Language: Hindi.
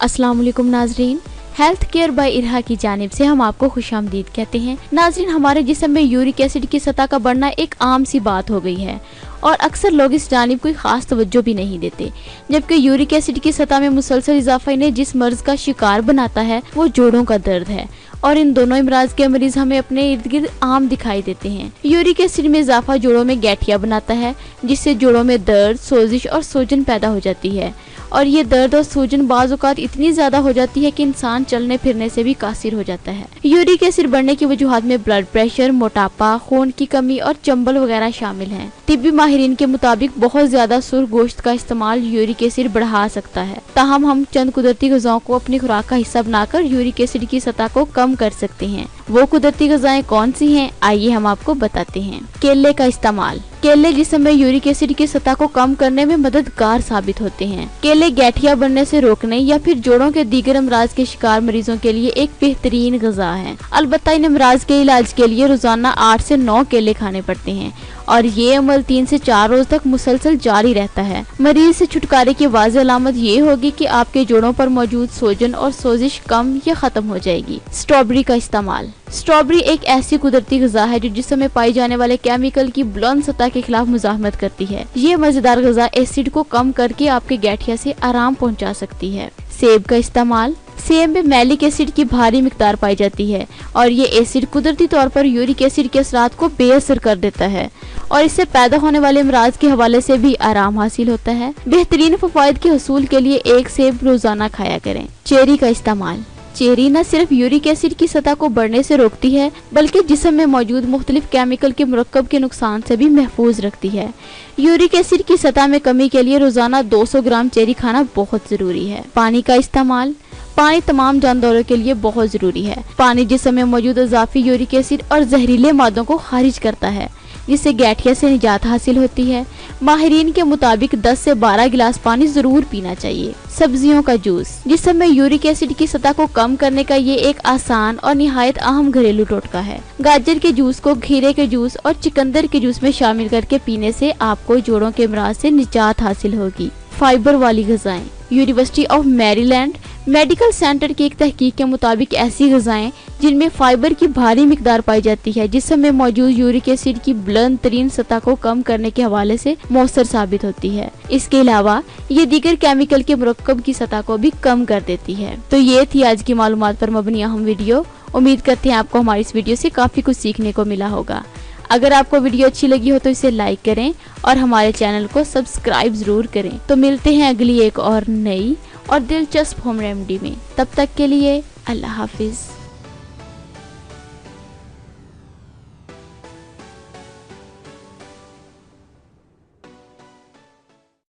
अस्सलाम वालेकुम नाजरीन, हेल्थ केयर बाय इरहा की जानिब से हम आपको खुशामदीद कहते हैं। नाजरीन, हमारे जिस्म में यूरिक एसिड की सतह का बढ़ना एक आम सी बात हो गई है और अक्सर लोग इस जानिब कोई खास तवज्जो भी नहीं देते। जबकि यूरिक एसिड की सतह में मुसलसल इजाफा इन्हें जिस मर्ज का शिकार बनाता है वो जोड़ों का दर्द है और इन दोनों इमराज के मरीज हमें अपने इर्द गिर्द आम दिखाई देते हैं। यूरिक एसिड में इजाफा जोड़ों में गठिया बनाता है जिससे जोड़ों में दर्द, सोजिश और सूजन पैदा हो जाती है और ये दर्द और सूजन बाज़ औक़ात इतनी ज्यादा हो जाती है कि इंसान चलने फिरने से भी कासिर हो जाता है। यूरिक एसिड बढ़ने की वजूहात में ब्लड प्रेशर, मोटापा, खून की कमी और चंबल वगैरह शामिल हैं। तिब्बी माहिरीन के मुताबिक बहुत ज्यादा सुर्ख गोश्त का इस्तेमाल यूरिक एसिड बढ़ा सकता है। ताहम हम चंद कुदरती ग़िज़ाओं को अपनी खुराक का हिस्सा बनाकर यूरिक एसिड की सतह को कम कर सकते हैं। वो कुदरती ग़िज़ाएं कौन सी हैं, आइए हम आपको बताते हैं। केले का इस्तेमाल। केले जिस्म में यूरिक एसिड की सतह को कम करने में मददगार साबित होते हैं। केले गठिया बनने से रोकने या फिर जोड़ों के दीगर अमराज के शिकार मरीजों के लिए एक बेहतरीन ग़िज़ा है। अलबत्ता इन अमराज के इलाज के लिए रोजाना 8 से 9 केले खाने पड़ते हैं और ये अमल 3 से 4 रोज तक मुसलसल जारी रहता है। मरीज से छुटकारे की वाज़ेह अलामत ये होगी कि आपके जोड़ों पर मौजूद सोजन और सोजिश कम या खत्म हो जाएगी। स्ट्रॉबेरी का इस्तेमाल। स्ट्रॉबेरी एक ऐसी कुदरती ग़िज़ा है जो जिस्म में पाई जाने वाले केमिकल की बुलंद सतह के खिलाफ मुज़ाहमत करती है। ये मजेदार ग़िज़ा एसिड को कम करके आपके गठिया से आराम पहुंचा सकती है। सेब का इस्तेमाल। सेब में मैलिक एसिड की भारी मिकदार पाई जाती है और ये एसिड कुदरती तौर पर यूरिक एसिड के असरात को बेअसर कर देता है और इससे पैदा होने वाले अमराज के हवाले से भी आराम हासिल होता है। बेहतरीन फवायद के हसूल के लिए एक सेब रोजाना खाया करें। चेरी का इस्तेमाल। चेरी न सिर्फ यूरिक एसिड की सतह को बढ़ने से रोकती है बल्कि जिस्म में मौजूद मुख्तलिफ केमिकल के मुरक्कब के नुकसान से भी महफूज रखती है। यूरिक एसिड की सतह में कमी के लिए रोजाना 200 ग्राम चेरी खाना बहुत जरूरी है। पानी का इस्तेमाल। पानी तमाम जानदारों के लिए बहुत जरूरी है। पानी जिस्म में मौजूद इजाफी यूरिक एसिड और जहरीले मादों को खारिज करता है जिससे गठिया से निजात हासिल होती है। माहिरीन के मुताबिक 10 से 12 गिलास पानी जरूर पीना चाहिए। सब्जियों का जूस। जिस्म में यूरिक एसिड की सतह को कम करने का ये एक आसान और निहायत अहम घरेलू टोटका है। गाजर के जूस को खीरे के जूस और चिकंदर के जूस में शामिल करके पीने से आपको जोड़ों के अमराज से निजात हासिल होगी। फाइबर वाली ग़िज़ाएं। University of Maryland medical centre की एक तहकीक के मुताबिक ऐसी ग़िज़ाएं जिनमें फाइबर की भारी मिकदार पाई जाती है जिस्म में मौजूद यूरिक एसिड की बुलंद तरीन सतह को कम करने के हवाले से मौसर साबित होती है। इसके अलावा ये दीगर केमिकल के मुरक्कब की सतह को भी कम कर देती है। तो ये थी आज की मालूमात पर मबनी अहम वीडियो। उम्मीद करते हैं आपको हमारी इस वीडियो से काफी कुछ सीखने को मिला होगा। अगर आपको वीडियो अच्छी लगी हो तो इसे लाइक करें और हमारे चैनल को सब्सक्राइब जरूर करें। तो मिलते हैं अगली एक और नई और दिलचस्प होम रेमेडी में। तब तक के लिए अल्लाह हाफिज।